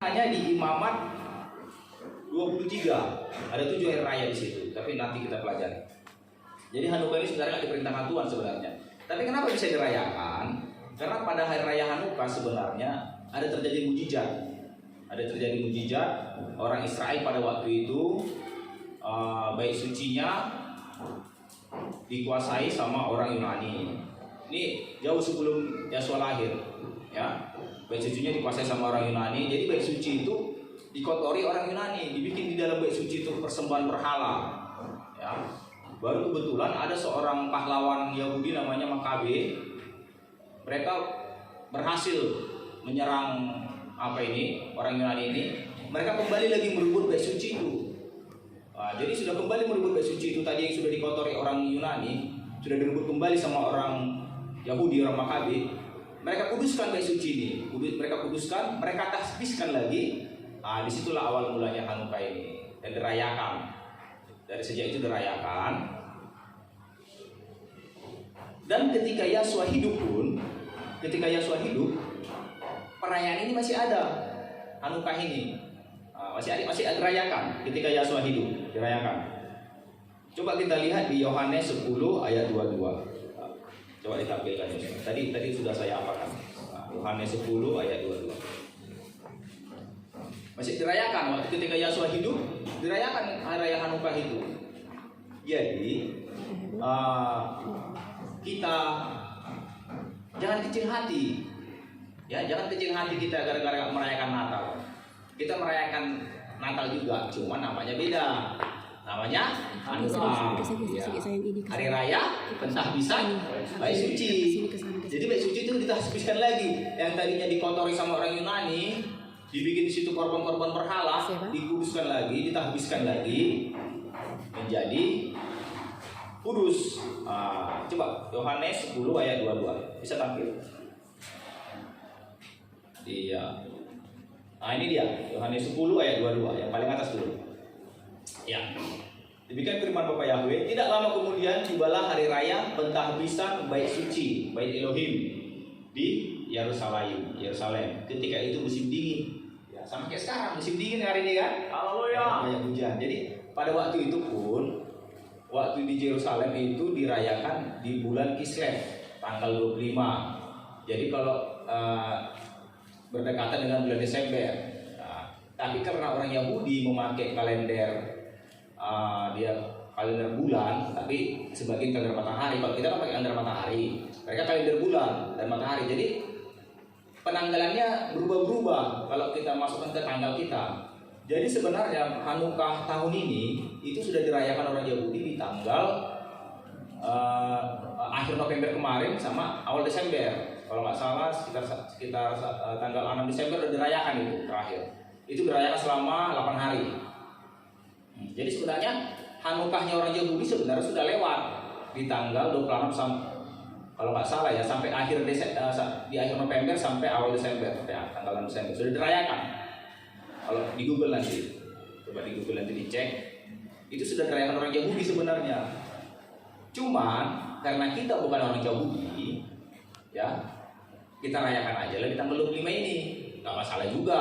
hanya di Imamat 23. Ada 7 hari raya di situ, tapi nanti kita pelajari. Jadi Hanukkah ini sebenarnya diperintahkan Tuhan sebenarnya. Tapi kenapa bisa dirayakan? Karena pada hari raya Hanukkah sebenarnya ada terjadi mujizat. Ada terjadi mujizat. Orang Israel pada waktu itu bait sucinya dikuasai sama orang Yunani. Ini jauh sebelum Yesua lahir, ya. Bait sucinya dikuasai sama orang Yunani. Jadi bait suci itu dikotori orang Yunani, dibikin di dalam bait suci itu persembahan berhala, ya. Baru kebetulan ada seorang pahlawan Yahudi namanya Makabe. Mereka berhasil menyerang orang Yunani ini. Mereka kembali lagi merebut bait suci itu. Jadi sudah kembali merebut bait suci itu tadi yang sudah dikotori orang Yunani, sudah direbut kembali sama orang Yahudi, orang Makabe. Mereka kuduskan bait suci ini. Mereka kuduskan, mereka tasbihkan lagi. Disitulah awal mulanya Hanukkah ini dan dirayakan. Dari sejak itu dirayakan. Dan ketika Yesua hidup pun, perayaan ini masih ada. Hanukkah ini masih ada dirayakan ketika Yesua hidup, dirayakan. Coba kita lihat di Yohanes 10 ayat 22. Coba ditampilkan ini. Tadi sudah saya apakan. Yohanes 10 ayat 22. Masih dirayakan waktu ketika Yesua hidup, dirayakan hari raya Hanukkah itu. Jadi kita jangan kecil hati, ya, jangan kecil hati kita gara-gara merayakan Natal. Kita merayakan Natal juga, cuma namanya beda. Namanya Hanukkah, ya. Hari raya pentahbisan bait suci. Jadi bait suci itu ditasbihkan lagi. Yang tadinya dikotori sama orang Yunani, dibikin di situ korban-korban berhala, dikuduskan lagi, ditahbiskan lagi menjadi kudus. Coba Yohanes 10 ayat 22 bisa tampil. Iya. Ini dia Yohanes 10 ayat 22 yang paling atas dulu. Ya. Demikian firman Bapa Yahweh. Tidak lama kemudian tibalah hari raya pentahbisan bait suci, bait Elohim di Yerusalem. Ketika itu musim dingin. Ya, sama kayak sekarang musim dingin hari ini kan. Haleluya. Banyak hujan. Jadi pada waktu itu pun, waktu di Yerusalem itu dirayakan di bulan Kislev tanggal 25. Jadi kalau berdekatan dengan bulan Desember. Tapi karena orang Yahudi memakai kalender kalender bulan, tapi sebagian kalender matahari. Kalau kita pakai kalender matahari, mereka kalender bulan dan matahari. Jadi penanggalannya berubah-berubah kalau kita masukkan ke tanggal kita. Jadi sebenarnya Hanukkah tahun ini itu sudah dirayakan orang Yahudi di tanggal akhir November kemarin sama awal Desember. Kalau nggak salah sekitar tanggal 6 Desember sudah dirayakan itu terakhir. Itu dirayakan selama 8 hari. Jadi sebenarnya Hanukkahnya orang Yahudi sebenarnya sudah lewat di tanggal 26 kalau nggak salah ya, sampai di akhir November sampai awal Desember, ya, tanggal 6 Desember sudah dirayakan. Kalau di Google nanti, coba di Google nanti dicek, itu sudah dirayakan orang Yahudi sebenarnya. Cuman karena kita bukan orang Yahudi, ya, kita rayakan aja lah di tanggal 25 ini, nggak masalah juga,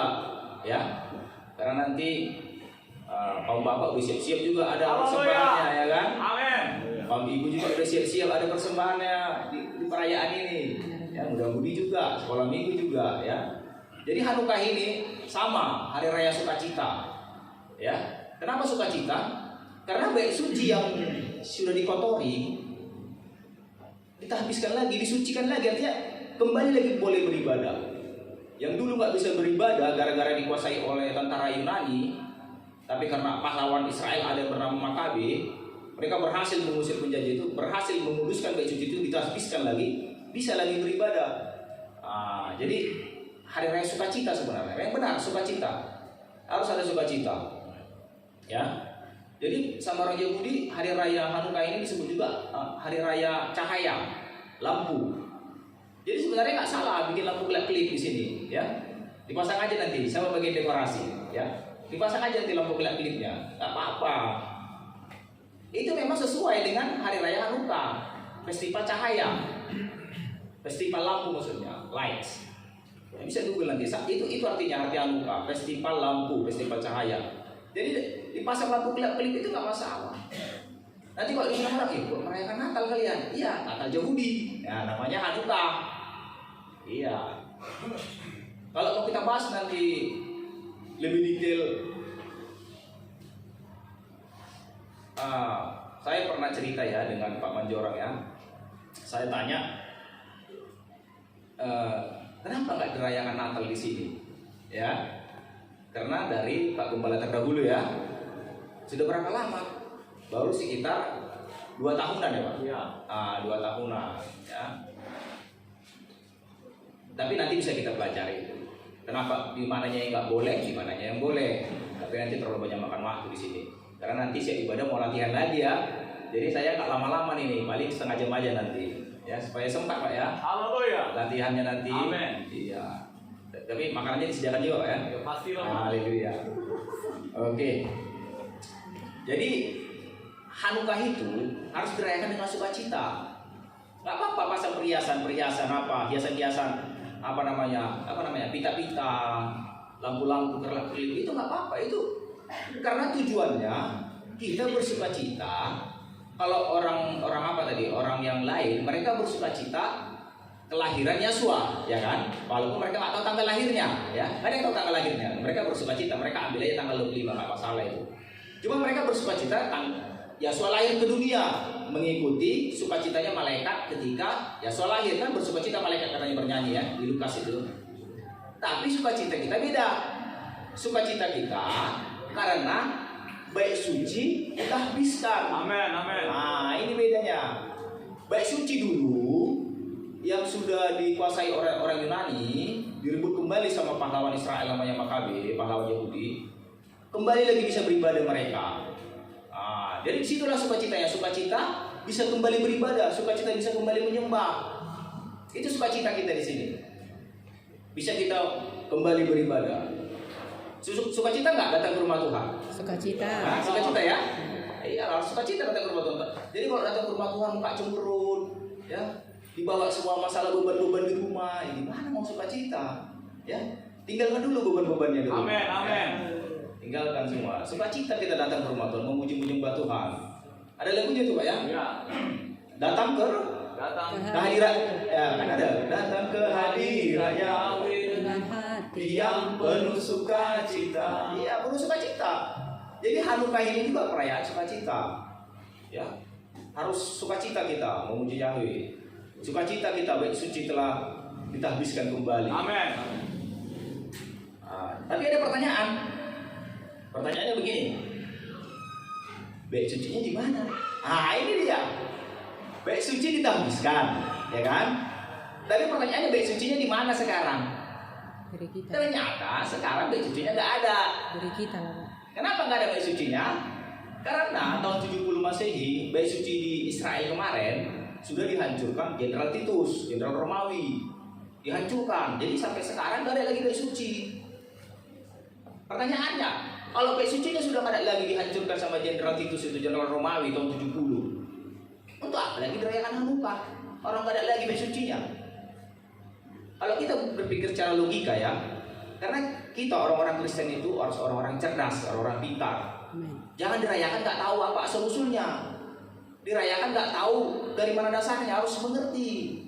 ya. Karena nanti kaum bapak udah siap-siap juga ada persembahannya, ya kan? Amin. Kaum ibu juga udah siap-siap ada persembahannya di perayaan ini. Ya, mudah-mudi juga, sekolah minggu juga, ya. Jadi Hanukkah ini sama hari raya sukacita. Ya. Kenapa sukacita? Karena bait suci yang sudah dikotori ditahbiskan lagi, disucikan lagi, artinya kembali lagi boleh beribadah. Yang dulu nggak bisa beribadah gara-gara dikuasai oleh tentara Yunani, tapi karena pahlawan Israel ada yang bernama Makabe, mereka berhasil mengusir penjajah itu, berhasil menguduskan bait suci itu, ditahbiskan lagi, bisa lagi beribadah. Jadi hari raya sukacita sebenarnya, yang benar sukacita, harus ada sukacita, ya. Jadi sama orang Yahudi hari raya Hanukkah ini disebut juga hari raya cahaya, lampu. Jadi sebenarnya nggak salah bikin lampu kelap-kelip di sini, ya. Dipasang aja nanti sama bagian dekorasi, ya. Dipasang aja nanti lampu kelap-kelipnya, nggak apa-apa. Itu memang sesuai dengan hari raya Hanukkah, festival cahaya, festival lampu maksudnya, lights. Ya, bisa Google nanti. Itu artinya arti Hanukkah, festival lampu, festival cahaya. Jadi dipasang lampu kelap-kelip itu nggak masalah. Nanti kalau dibilang orang, buat merayakan Natal kalian? Iya, Natal Yahudi. Ya, namanya Hanukkah. Iya. Kalau mau kita bahas nanti lebih detail, saya pernah cerita ya dengan Pak Manjorang ya. Saya tanya, kenapa nggak dirayakan Natal di sini? Ya, karena dari Pak Gembala terdahulu ya, sudah berapa lama? Baru sekitar 2 tahunan ya Pak? Iya. 2 tahunan ya. Tapi nanti bisa kita pelajari. Kenapa di mananya yang nggak boleh, di mananya yang boleh. Tapi nanti terlalu banyak makan waktu di sini. Karena nanti siap ibadah mau latihan lagi ya. Jadi saya nggak lama-lama nih, paling setengah jam aja nanti. Ya supaya sempat Pak ya. Haleluya. Latihannya nanti. Amin. Iya. Tapi makanannya disediakan juga Pak ya. Ya pasti lah. Haleluya. Oke. Jadi Hanukkah itu harus dirayakan dengan sukacita. Nggak apa-apa pasang perhiasan apa, hiasan-hiasan apa namanya pita-pita, lampu-lampu kerlap-kelip, itu nggak apa-apa. Itu karena tujuannya kita bersukacita. Kalau orang yang lain mereka bersukacita kelahiran Yesua, ya kan? Walaupun mereka nggak tahu tanggal lahirnya, ya, nggak ada yang tahu tanggal lahirnya. Mereka bersukacita, mereka ambil aja tanggal 25, nggak masalah itu. Cuma mereka bersukacita Yesua lahir ke dunia, mengikuti sukacitanya malaikat ketika Yesua lahir, kan bersukacita malaikat katanya bernyanyi ya di Lukas itu. Tapi sukacita kita beda. Sukacita kita karena bait suci kita habiskan. Amin, amin. Nah, ini bedanya. Bait suci dulu yang sudah dikuasai orang Yunani direbut kembali sama pahlawan Israel namanya Makabe, pahlawan Yahudi. Kembali lagi bisa beribadah mereka. Jadi disitulah sukacitanya. Sukacita bisa kembali beribadah, sukacita bisa kembali menyembah. Itu sukacita kita di sini. Bisa kita kembali beribadah. Sukacita nggak datang ke rumah Tuhan? Sukacita. Sukacita ya? Iya, harus sukacita datang ke rumah Tuhan. Jadi kalau datang ke rumah Tuhan muka cemberut, ya, dibawa semua masalah beban-beban di rumah, ini mana mau sukacita? Ya, tinggalkan dulu beban-bebannya dulu. Amin, amin. Tinggalkan semua. Sukacita kita datang ke rumah Tuhan, memuji-muji Tuhan. Ada lagunya tuh Pak ya? Iya. Datang ke hadirat, ya kan ada. Datang ke hadirat Yahweh dengan hati yang penuh sukacita. Iya, penuh sukacita. Jadi Hanukkah ini juga perayaan sukacita. Ya, harus sukacita kita memuji Yahweh. Sukacita kita baik suci telah kita habiskan kembali. Amin. Tapi ada pertanyaan. Pertanyaannya begini, bait sucinya di mana? Ini dia. Bait suci kita habiskan, ya kan? Tapi pertanyaannya bait sucinya di mana sekarang? Dari kita. Ternyata sekarang bait sucinya nggak ada. Dari kita lah. Kenapa nggak ada bait sucinya? Karena tahun 70 Masehi bait suci di Israel kemarin sudah dihancurkan Jenderal Titus, Jenderal Romawi, dihancurkan. Jadi sampai sekarang nggak ada lagi bait suci. Pertanyaannya, kalau bait sucinya sudah tidak lagi dihancurkan sama Jenderal Titus itu, Jenderal Romawi tahun 70, untuk apa lagi dirayakan Hanukkah? Orang nggak ada lagi bait sucinya. Kalau kita berpikir secara logika ya, karena kita orang-orang Kristen itu harus orang-orang cerdas, orang-orang pintar. Jangan dirayakan nggak tahu apa asal-usulnya. Dirayakan nggak tahu dari mana dasarnya, harus mengerti.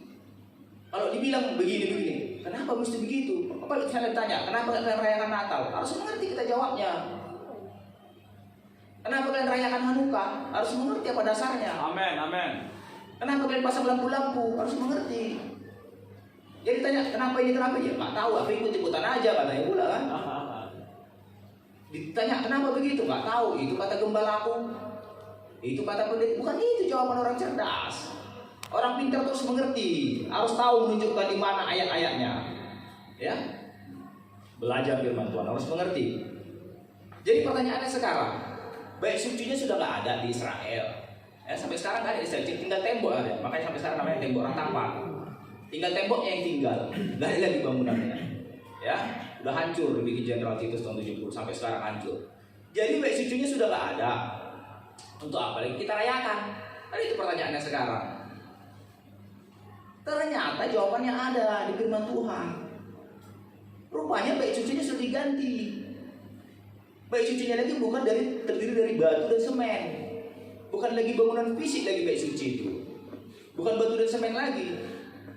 Kalau dibilang begini-begini, kenapa mesti begitu? Apa saya tanya, kenapa kalian merayakan Natal? Harus mengerti kita jawabnya. Kenapa kalian rayakan Hanukkah? Harus mengerti apa dasarnya. Amin, amin. Kenapa kalian pasang lampu-lampu? Harus mengerti. Jadi tanya, kenapa ini, kenapa ya? Nggak tahu, aku ikut-ikutan aja katanya pula kan. Ditanya, kenapa begitu? Nggak tahu, itu kata gembalaku. Itu kata pendeta. Bukan itu jawaban orang cerdas. Orang pintar terus mengerti, harus tahu menunjukkan di mana ayat-ayatnya. Ya. Belajar firman Tuhan, harus mengerti. Jadi pertanyaannya sekarang, bait sucinya sudah nggak ada di Israel. Ya, sampai sekarang nggak ada di Israel, tinggal tembok ada. Makanya sampai sekarang namanya tembok ratapan. Tinggal temboknya yang tinggal, nggak ada lagi bangunannya. Ya, udah hancur dibikin Jenderal Titus tahun 70 sampai sekarang hancur. Jadi bait sucinya sudah nggak ada. Untuk apa lagi kita rayakan? Kan itu pertanyaannya sekarang. Ternyata jawabannya ada di firman Tuhan. Rupanya bait sucinya sudah diganti. Bait sucinya lagi bukan terdiri dari batu dan semen. Bukan lagi bangunan fisik lagi bait suci itu. Bukan batu dan semen lagi.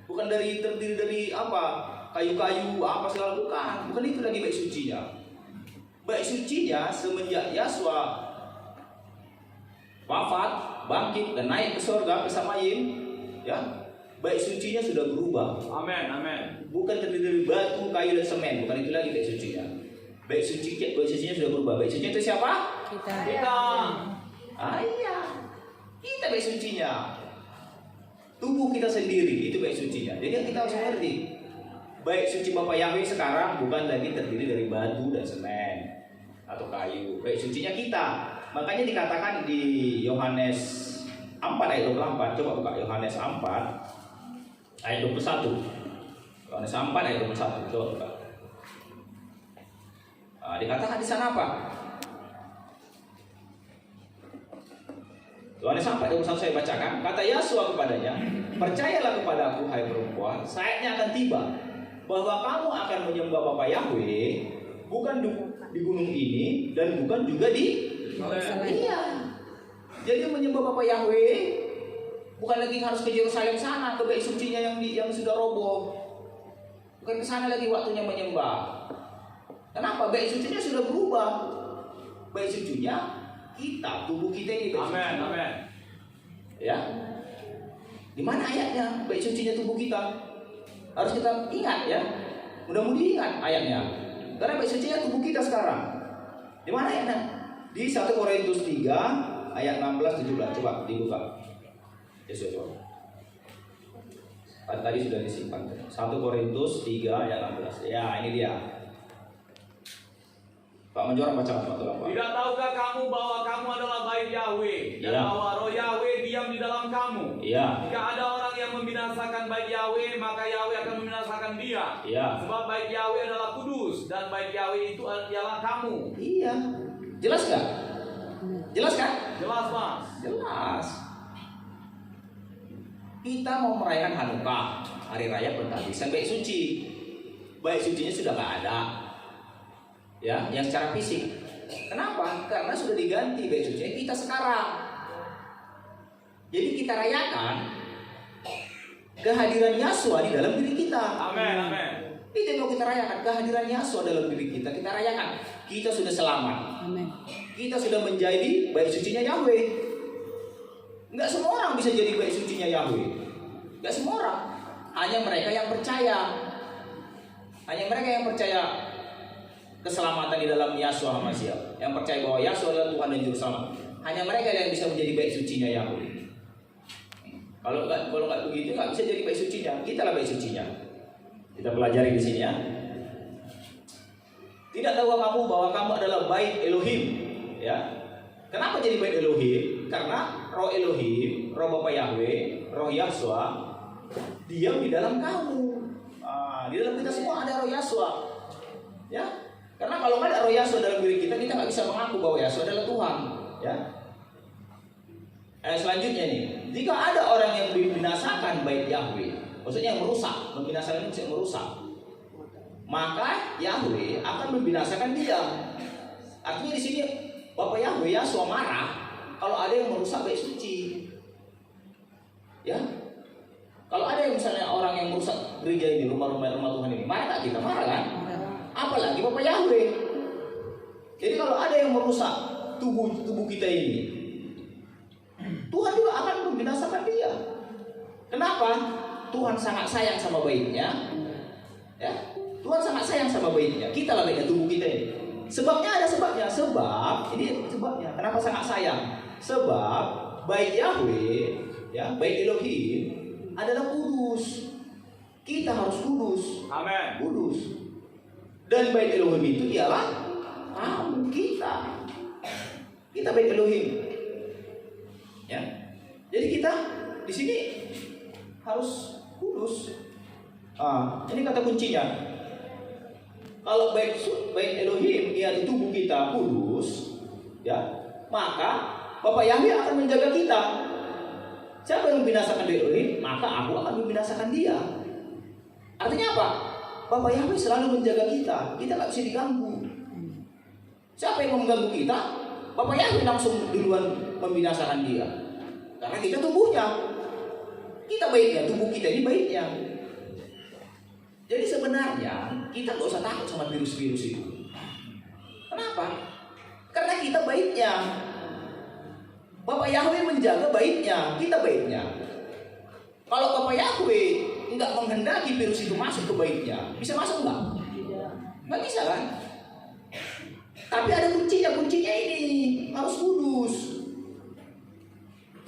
Bukan terdiri dari apa? Kayu-kayu apa segala, bukan itu lagi bait sucinya. Bait sucinya semenjak Yahshua wafat, bangkit dan naik ke surga bersama ya, bait sucinya sudah berubah. Amin, amin. Bukan terdiri dari batu, kayu dan semen, bukan itu lagi bait sucinya. Bait sucinya sudah berubah. Bait sucinya itu siapa? Kita. Iya. Kita bait sucinya. Tubuh kita sendiri itu bait sucinya. Jadi kita harus mengerti. Bait suci Bapa Yahweh sekarang bukan lagi terdiri dari batu dan semen atau kayu. Bait sucinya kita. Makanya dikatakan di Yohanes 4 ayat 24. Coba buka Yohanes 4 ayat 21. Yohanes 4 ayat 21. Coba buka. Dikatakan di sana apa? Yohanes 4 ayat 21 saya bacakan. Kata Yahshua kepadanya, percayalah kepadaku hai perempuan, saatnya akan tiba bahwa kamu akan menyembah Bapa Yahweh bukan di gunung ini dan bukan juga di iya. Jadi menyembah Bapa Yahweh bukan lagi harus ke Yerusalem sana, ke bait sucinya yang sudah roboh. Bukan ke sana lagi waktunya menyembah. Kenapa? Bait sucinya sudah berubah. Bait sucinya kita, tubuh kita ini. Amin, amin. Ya. Di mana ayatnya bait sucinya tubuh kita? Harus kita ingat ya. Mudah-mudahan ingat ayatnya. Karena bait sucinya tubuh kita sekarang. Di mana ayatnya? Di 1 Korintus 3 ayat 16 17. Coba dibuka. Yesus coba. Tadi sudah disimpan. 1 Korintus 3 ayat 16. Ya, ini dia. Pak Menjora baca Pak tolong Pak. Tidak tahukah kamu bahwa kamu adalah bait Yahweh dan bahwa roh Yahweh diam di dalam kamu? Iya. Jika ada orang yang membinasakan bait Yahweh, maka Yahweh akan membinasakan dia. Iya. Sebab bait Yahweh adalah kudus dan bait Yahweh itu ialah kamu. Iya. Jelas nggak? Jelas kan? Jelas, Mas. Jelas. Kita mau merayakan Hanukkah, hari raya penghabisan bait suci. Bait sucinya sudah nggak ada. Ya, yang secara fisik. Kenapa? Karena sudah diganti bait suci kita sekarang. Jadi kita rayakan kehadiran Yahshua di dalam diri kita. Amin, amin. Itu yang mau kita rayakan, kehadiran Yahshua dalam diri kita. Kita rayakan, kita sudah selamat. Amin. Kita sudah menjadi bait sucinya Yahweh. Enggak semua orang bisa jadi bait sucinya Yahweh. Enggak semua orang. Hanya mereka yang percaya. Hanya mereka yang percaya keselamatan di dalam Yahshua HaMashiach, yang percaya bahwa Yahshua adalah Tuhan dan Juru Selamat. Hanya mereka yang bisa menjadi bait sucinya Yahweh. Kalau nggak begitu nggak bisa jadi bait sucinya. Kita lah bait sucinya. Kita pelajari di sini ya. Tidak tahu kamu bahwa kamu adalah bait Elohim, ya? Kenapa jadi bait Elohim? Karena roh Elohim, roh Bapa Yahweh, roh Yahshua diam di dalam kamu. Di dalam kita semua ada roh Yahshua, ya. Karena kalau nggak ada roh Yahshua dalam diri kita, kita nggak bisa mengaku bahwa Yahshua adalah Tuhan, ya. Selanjutnya nih, jika ada orang yang membinasakan bait Yahweh, maksudnya yang merusak, membinasakan itu merusak, maka Yahweh akan membinasakan dia. Artinya di sini Bapak Yahweh Yahshua marah kalau ada yang merusak bait suci, ya. Kalau ada yang misalnya orang yang merusak gereja ini, rumah Tuhan ini, marah tak kita? Marah kan? Apalagi Bapak Yahweh. Jadi kalau ada yang merusak tubuh kita ini, Tuhan juga akan membinasakan dia. Kenapa? Tuhan sangat sayang sama baitnya, ya. Tuhan sangat sayang sama baitnya. Kita lah baitnya, tubuh kita ini. Sebabnya ada sebabnya. Sebab ini sebabnya. Kenapa sangat sayang? Sebab bait Yahweh, ya, bait Elohim adalah kudus. Kita harus kudus. Amin. Kudus. Dan bait Elohim itu ialah kamu, kita. Kita bait Elohim. Ya. Jadi kita di sini harus kudus. Ini kata kuncinya. Kalau bait Elohim yaitu tubuh kita kudus, ya, maka Bapak Yahweh akan menjaga kita. Siapa yang membinasakan bait Elohim, maka aku akan membinasakan dia. Artinya apa? Bapak Yahweh selalu menjaga kita nggak bisa diganggu. Siapa yang mau mengganggu kita? Bapak Yahweh langsung duluan membinasakan dia. Karena kita tubuhnya, kita baiknya, tubuh kita ini baiknya. Jadi sebenarnya kita nggak usah takut sama virus-virus itu. Kenapa? Karena kita baiknya. Bapak Yahweh menjaga baiknya, kita baiknya. Kalau Bapak Yahweh nggak menghendaki virus itu masuk ke baiknya, bisa masuk nggak? Nggak bisa kan? Tapi ada kuncinya ini harus kudus.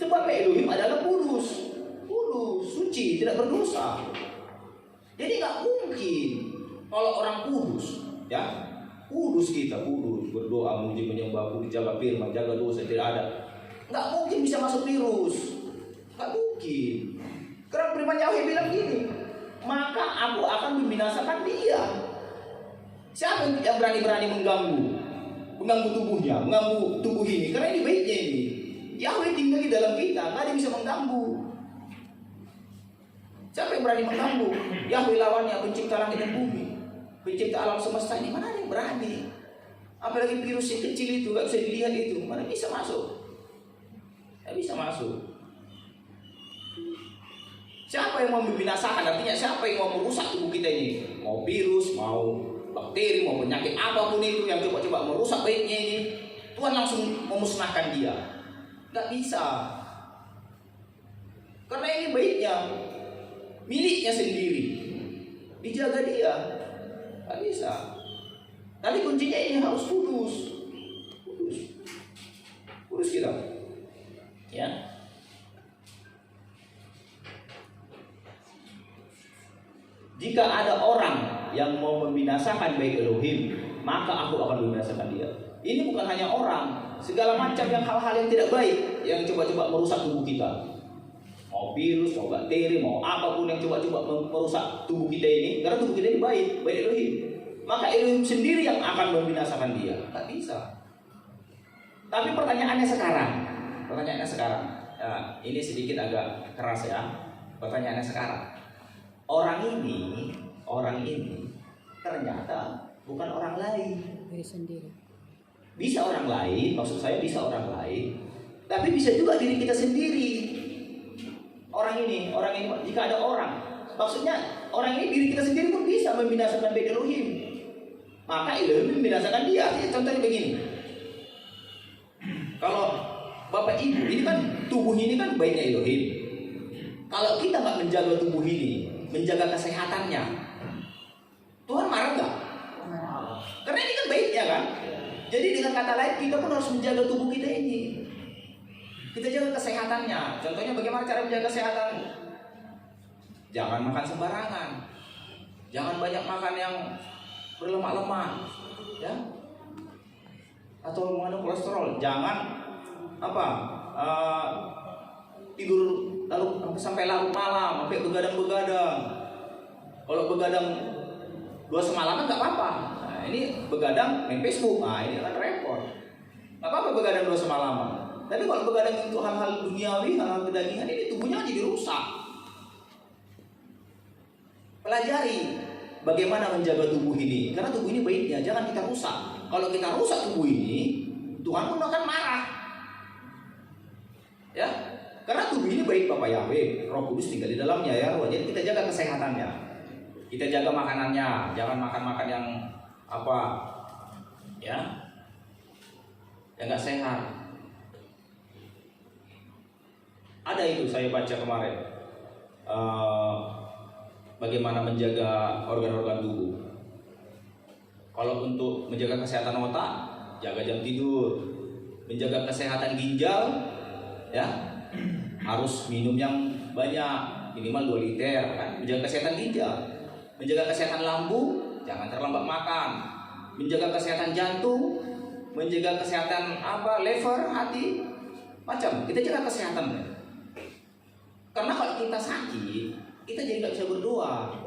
Sebab Elohim adalah kudus, suci, tidak berdosa. Jadi nggak mungkin kalau orang kudus, ya kudus kita berdoa, memuji, menyembah, jaga firman, jaga dosa, tidak ada. Nggak mungkin bisa masuk virus, nggak mungkin. Karena firman Yahweh bilang gini, maka aku akan membinasakan dia. Siapa yang berani mengganggu tubuhnya, mengganggu tubuh ini? Karena ini baiknya ini. Yahweh tinggal di dalam kita, nggak ada yang bisa mengganggu. Siapa yang berani mengganggu? Yahweh lawannya, pencipta langit dan bumi, pencipta alam semesta ini, mana ada yang berani? Apalagi virus yang kecil itu, nggak bisa dilihat itu, mana bisa masuk? Nggak bisa masuk. Siapa yang mau membinasakan? Artinya siapa yang mau merusak tubuh kita ini? Mau virus, mau bakteri, mau penyakit apapun itu yang coba-coba merusak baiknya ini, Tuhan langsung memusnahkan dia. Nggak bisa. Karena ini baiknya, miliknya sendiri, dijaga dia. Nggak bisa. Tadi kuncinya ini harus kudus kita, ya. Jika ada orang yang mau membinasakan baik Elohim, maka aku akan membinasakan dia. Ini bukan hanya orang, segala macam hal-hal yang tidak baik yang coba-coba merusak tubuh kita. Mau virus, mau bakteri, mau apapun yang coba-coba merusak tubuh kita ini, karena tubuh kita ini baik Elohim. Maka Elohim sendiri yang akan membinasakan dia. Tak bisa. Tapi pertanyaannya sekarang, ya, ini sedikit agak keras ya. Pertanyaannya sekarang, orang ini ternyata bukan orang lain. Diri sendiri. Bisa orang lain, maksud saya bisa orang lain, tapi bisa juga diri kita sendiri. Orang ini jika ada orang, maksudnya orang ini diri kita sendiri pun bisa membinasakan baik Elohim. Maka Elohim membinasakan dia. Contohnya begini. Kalau Bapak Ibu, ini kan tubuh ini kan baiknya Elohim. Kalau kita nggak menjaga tubuh ini, menjaga kesehatannya, Tuhan marah nggak? Karena ini kan baiknya kan. Jadi dengan kata lain kita pun harus menjaga tubuh kita ini. Kita jaga kesehatannya. Contohnya bagaimana cara menjaga kesehatan? Jangan makan sembarangan. Jangan banyak makan yang berlemak-lemak, ya. Atau mengandung kolesterol. Jangan tidur lalu sampai larut malam, sampai begadang. Kalau begadang 2 semalaman nggak apa-apa. Nah, ini begadang main Facebook, ini kan repot. Nggak apa-apa begadang 2 semalaman. Tapi kalau begadang untuk hal-hal duniawi, hal-hal kedagingan, ini tubuhnya jadi rusak. Pelajari bagaimana menjaga tubuh ini, karena tubuh ini baiknya, jangan kita rusak. Kalau kita rusak tubuh ini, Tuhan pun akan marah. Ya, karena tubuh ini baik Bapak Yahweh, Roh Kudus tinggal di dalamnya ya. Jadi kita jaga kesehatannya. Kita jaga makanannya, jangan makan yang yang nggak sehat. Ada itu saya baca kemarin, bagaimana menjaga organ-organ tubuh. Kalau untuk menjaga kesehatan otak, jaga jam tidur. Menjaga kesehatan ginjal, ya harus minum yang banyak, minimal 2 liter kan. Menjaga kesehatan ginjal. Menjaga kesehatan lambung, jangan terlambat makan. Menjaga kesehatan jantung, menjaga kesehatan liver, hati, macam. Kita jaga kesehatan. Karena kalau kita sakit, kita jadi nggak bisa berdoa.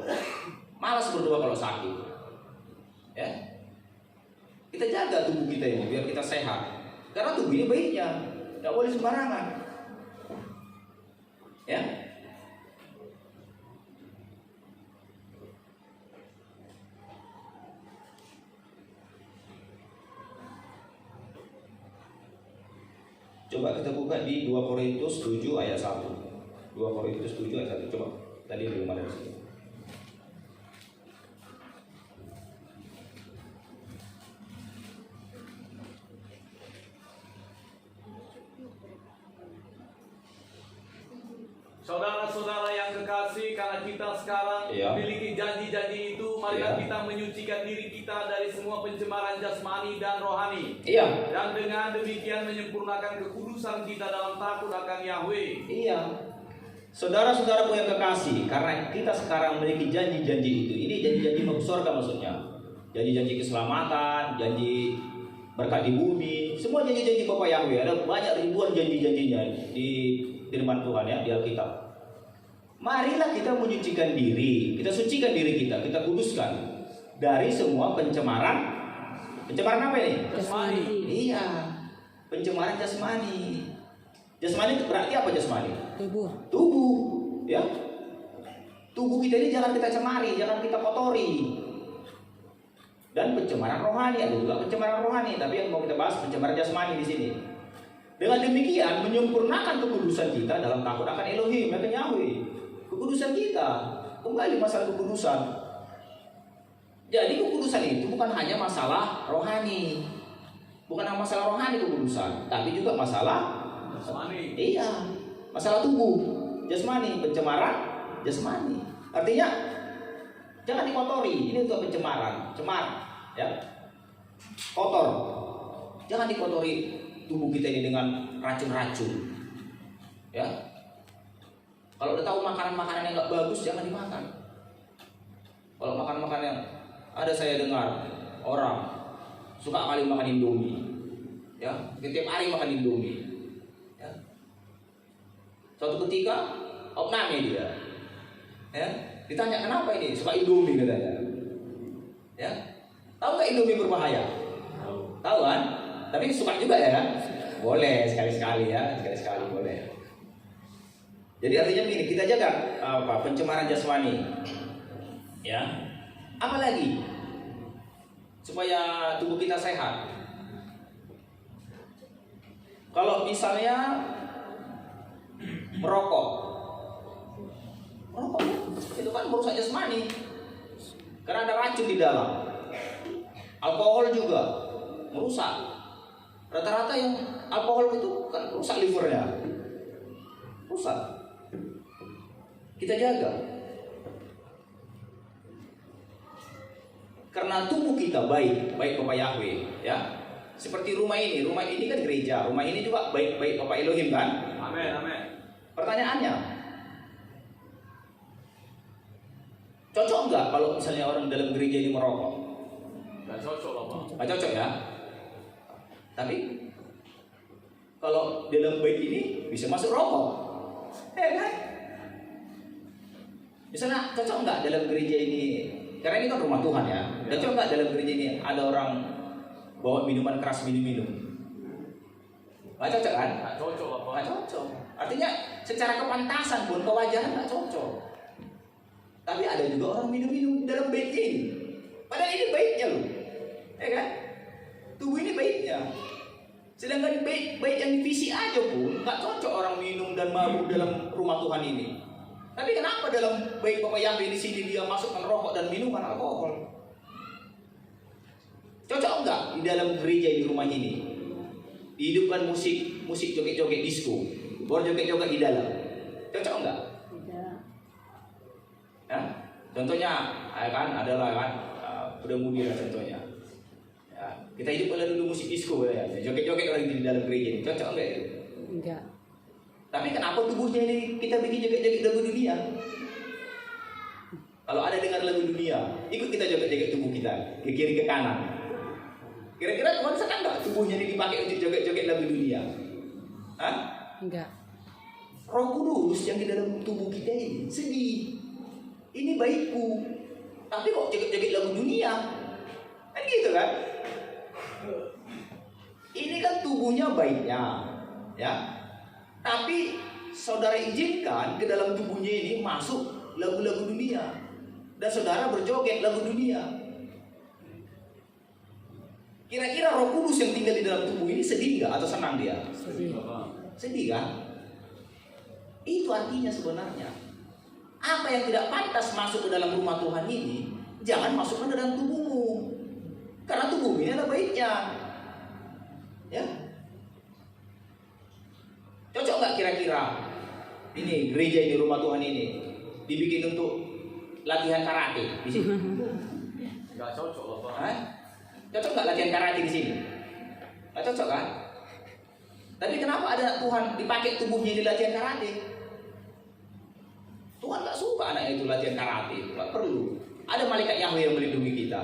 Malas berdoa kalau sakit. Ya, kita jaga tubuh kita ini biar kita sehat. Karena tubuh ini baiknya, nggak boleh sembarangan. Ya. Coba kita buka di 2 Korintus 7 ayat 1. 2 Korintus 7 ayat 1. Coba. Tadi belum ada di sini. Saudara-saudara yang kekasih, karena kita sekarang memiliki janji-janji itu, marilah kita menyucikan diri kita dari semua pencemaran jasmani dan rohani. Dan dengan demikian menyempurnakan kekudusan kita dalam takut akan Yahweh. Saudara-saudaraku yang kekasih, karena kita sekarang memiliki janji-janji itu. Ini janji-janji masuk surga maksudnya. Janji-janji keselamatan, janji berkat di bumi, semua janji-janji Bapa Yahweh. Ada banyak ribuan janji-janjinya di firman Tuhan ya, di Alkitab. Marilah kita menyucikan diri, kita sucikan diri kita kuduskan dari semua pencemaran. Pencemaran apa ini? Jasmani. Iya, pencemaran jasmani. Jasmani itu berarti apa jasmani? Tubuh, ya. Tubuh kita ini jangan kita cemari, jangan kita kotori. Dan pencemaran rohani, ada juga pencemaran rohani, tapi yang mau kita bahas pencemaran jasmani di sini. Dengan demikian menyempurnakan kekudusan kita dalam takut akan Elohim, akan Yahweh. Kekudusan kita, kembali masalah kekudusan. Jadi kekudusan itu bukan hanya masalah rohani, bukan hanya masalah rohani kekudusan, tapi juga masalah jasmani. Iya, masalah tubuh, jasmani, pencemaran jasmani. Artinya jangan dikotori. Ini untuk pencemaran, cemar, ya, kotor. Jangan dikotori tubuh kita ini dengan racun-racun, ya. Kalau udah tahu makanan-makanan yang nggak bagus, jangan dimakan. Kalau makan-makan yang ada, saya dengar orang suka kali makan Indomie, ya, setiap hari makan Indomie, ya. Suatu ketika opname dia, ya, ditanya kenapa ini suka Indomie katanya, ya. Tahu nggak Indomie berbahaya? Tahu kan? Tapi suka juga ya, boleh sekali-sekali ya, sekali-sekali boleh. Jadi artinya begini, kita jaga pencemaran jasmani, ya. Apalagi supaya tubuh kita sehat. Kalau misalnya merokok itu kan merusak jasmani, karena ada racun di dalam. Alkohol juga merusak. Rata-rata yang alkohol itu kan rusak livernya, rusak. Kita jaga, karena tubuh kita baik Bapa Yahweh, ya. Seperti rumah ini kan gereja, rumah ini juga baik Bapa Elohim kan. Amin, amin. Pertanyaannya, cocok nggak kalau misalnya orang dalam gereja ini merokok? Nggak cocok loh, Pak. Nggak cocok ya. Tapi kalau dalam bait ini bisa masuk rokok, kan? Misalnya cocok nggak dalam gereja ini? Karena ini kan rumah Tuhan ya. Cocok nggak dalam gereja ini ada orang bawa minuman keras minum? Nggak cocok kan? Nggak cocok loh, Pak. Nggak cocok. Artinya secara kepantasan pun kewajaran nggak cocok. Tapi ada juga orang minum dalam bait ini. Padahal ini baitnya loh, ya kan? Tubuh ini baitnya. Sedangkan bait yang divisi aja pun nggak cocok orang minum dan mabuk dalam rumah Tuhan ini. Tapi kenapa dalam bait Bapa Yahweh di sini dia masukkan rokok dan minuman alkohol? Cocok nggak di dalam gereja di rumah ini? Dihidupkan musik joget-joget disco, joget-joget di dalam. Cocok nggak? Tidak. Ya? Contohnya, kan adalah kan muda-mudi lah contohnya. Ya, kita hidup dulu musik disco ya, joget-joget orang di dalam gereja ini. Cocok nggak itu? Enggak. Tapi kenapa tubuhnya ini kita bikin joget-joget lagu dunia? Kalau ada dengar lagu dunia, ikut kita joget-joget tubuh kita ke kiri ke kanan. Kira-kira konsep nggak tubuhnya ini dipakai untuk joget-joget lagu dunia? Hah? Enggak. Roh Kudus yang di dalam tubuh kita ini sedih. Ini baikku, tapi kok joget-joget lagu dunia? Kan gitu kan? Ini kan tubuhnya baiknya, ya. Tapi saudara izinkan ke dalam tubuhnya ini masuk lagu-lagu dunia, dan saudara berjoget lagu dunia. Kira-kira Roh Kudus yang tinggal di dalam tubuh ini sedih nggak atau senang dia? Sedih kan? Itu artinya sebenarnya. Apa yang tidak pantas masuk ke dalam rumah Tuhan ini, jangan masukkan ke dalam tubuhmu. Karena tubuh ini adalah baiknya. Ya. Cocok nggak kira-kira ini gereja di rumah Tuhan ini dibikin untuk latihan karate di sini? Nggak cocok loh, Pak. Cocok nggak latihan karate di sini? Nggak cocok kan? Tapi kenapa ada Tuhan dipakai tubuhnya di latihan karate? Tuhan nggak suka anaknya itu latihan karate, nggak perlu. Ada malaikat Yahweh yang melindungi kita.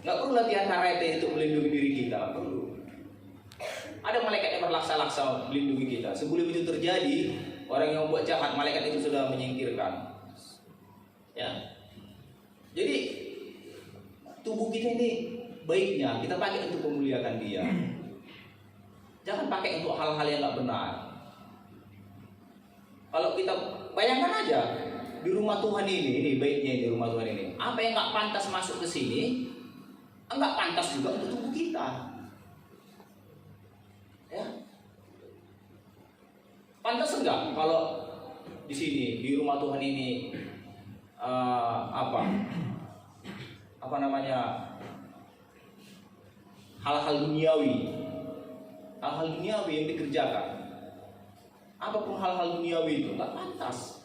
Nggak perlu latihan karate untuk melindungi diri kita, nggak perlu. Ada malaikat yang berlaksa-laksa melindungi kita. Sebelum itu terjadi, orang yang membuat jahat, malaikat itu sudah menyingkirkan. Ya. Jadi tubuh kita ini baiknya kita pakai untuk memuliakan Dia. Jangan pakai untuk hal-hal yang nggak benar. Kalau kita bayangkan aja di rumah Tuhan ini baiknya di rumah Tuhan ini. Apa yang nggak pantas masuk ke sini, nggak pantas juga untuk tubuh kita. Ya. Pantas enggak kalau di sini di rumah Tuhan ini apa namanya hal-hal duniawi yang dikerjakan, apapun hal-hal duniawi itu nggak pantas.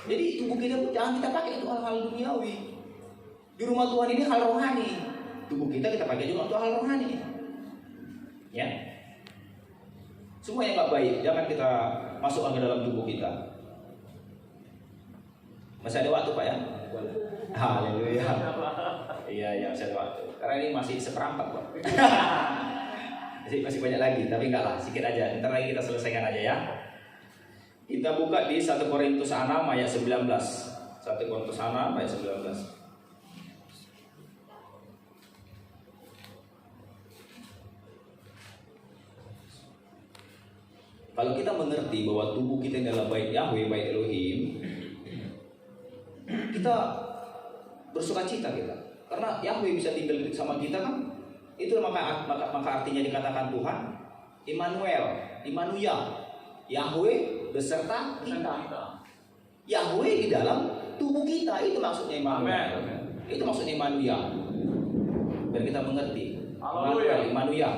Jadi tubuh kita pun jangan kita pakai untuk hal-hal duniawi. Di rumah Tuhan ini hal rohani, tubuh kita pakai juga untuk hal rohani. Ya, semua yang nggak baik jangan kita masukkan ke dalam tubuh kita. Masih ada waktu Pak ya? Haleluya. Iya masih ada waktu. Karena ini masih seperempat Pak. masih banyak lagi, tapi enggak lah, sedikit aja. Ntar lagi kita selesaikan aja ya. Kita buka di 1 Korintus 6 ayat 19. 1 Korintus 6 ayat 19. Kalau kita mengerti bahwa tubuh kita adalah bait Yahweh, bait Elohim, kita bersuka cita kita. Karena Yahweh bisa tinggal sama kita kan. Itu maka artinya dikatakan Tuhan Immanuel, Yahweh beserta kita. Yahweh di dalam tubuh kita, itu maksudnya Immanuel. Itu maksudnya Immanuel. Biar kita mengerti. Immanuel.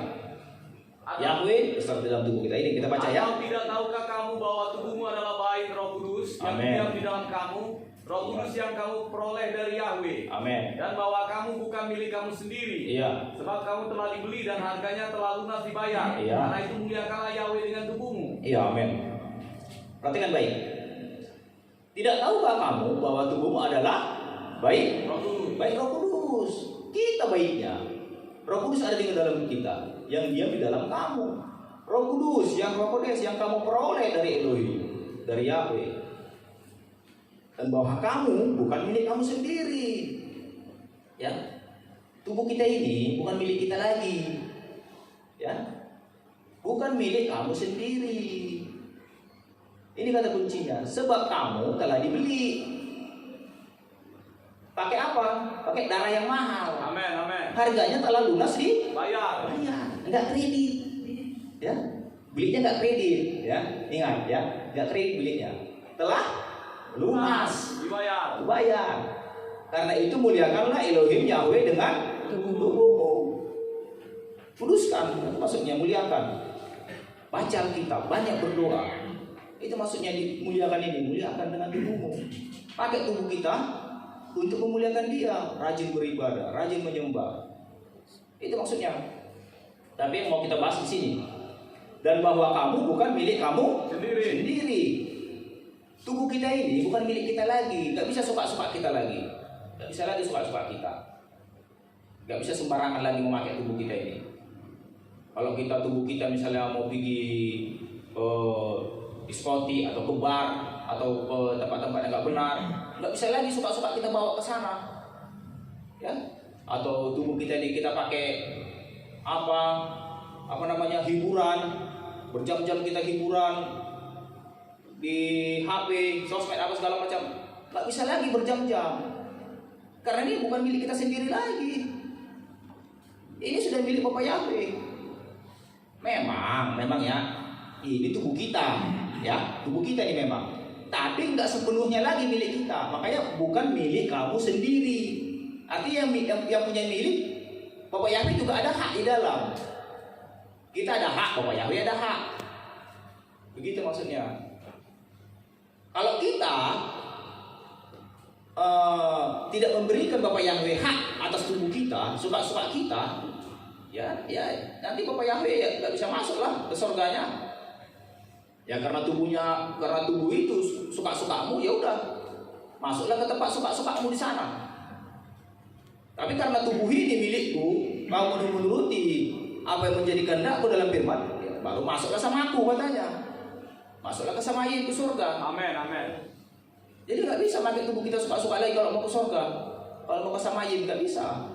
Yahweh besar dalam tubuh kita. Ini kita baca ya. Atau tidak tahukah kamu bahwa tubuhmu adalah bait Roh Kudus yang diam di dalam kamu, Roh Kudus yang kamu peroleh dari Yahweh. Amin. Dan bahwa kamu bukan milik kamu sendiri. Iya. Sebab kamu telah dibeli dan harganya telah lunas dibayar. Iya. Karena itu muliakanlah Yahweh dengan tubuhmu. Iya, amin. Perhatikan baik. Tidak tahukah kamu bahwa tubuhmu adalah bait Roh Kudus. Bait Roh Kudus. Kita baitnya. Roh Kudus ada di dalam kita, yang diam di dalam kamu. Roh Kudus yang Roh Kudus yang kamu peroleh dari Elohim, dari Yahweh. Dan bahwa kamu bukan milik kamu sendiri. Ya. Tubuh kita ini bukan milik kita lagi. Ya. Bukan milik kamu sendiri. Ini kata kuncinya, sebab kamu telah dibeli. Pakai apa? Pakai darah yang mahal. Amin. Harganya telah lunas bayar. Enggak kredit. Ya. Belinya enggak kredit, ya. Ingat ya, enggak kredit belinya. Telah lunas dibayar. Karena itu muliakanlah Elohim Yahweh dengan tubuhmu. Kuduskan, itu maksudnya muliakan. Baca Alkitab, banyak berdoa. Itu maksudnya dimuliakan ini, muliakan dengan tubuhmu. Pakai tubuh kita untuk memuliakan Dia, rajin beribadah, rajin menyembah. Itu maksudnya. Tapi yang mau kita bahas di sini. Dan bahwa kamu bukan milik kamu sendiri. Tubuh kita ini bukan milik kita lagi. Gak bisa suka-suka kita lagi. Gak bisa lagi suka-suka kita. Gak bisa sembarangan lagi memakai tubuh kita ini. Kalau kita tubuh kita misalnya mau pergi diskoti atau ke bar atau ke tempat-tempat yang gak benar, nggak bisa lagi suka-suka kita bawa ke sana, ya? Atau tubuh kita ini kita pakai apa namanya hiburan, berjam-jam kita hiburan di HP, sosmed apa segala macam, nggak bisa lagi berjam-jam, karena ini bukan milik kita sendiri lagi, Ini sudah milik Bapak Yahweh. Memang ya, ini tubuh kita, ya, tubuh kita ini memang. Tapi nggak sepenuhnya lagi milik kita. Makanya bukan milik kamu sendiri. Artinya yang punya milik Bapak Yahweh juga ada hak di dalam. Kita ada hak, Bapak Yahweh ada hak. Begitu maksudnya. Kalau kita tidak memberikan Bapak Yahweh hak atas tubuh kita, suka-suka kita, ya nanti Bapak Yahweh ya nggak bisa masuk lah ke surganya. Ya karena tubuh itu suka-sukamu, ya udah masuklah ke tempat suka-sukamu di sana. Tapi karena tubuh ini milikku, kamu menuruti apa yang menjadi kehendakku dalam firman, ya, baru masuklah sama aku katanya. Masuklah ke sama ke surga. Amin, amin. Jadi nggak bisa pakai tubuh kita suka-suka lagi kalau mau ke surga. Kalau mau ke sama nggak bisa.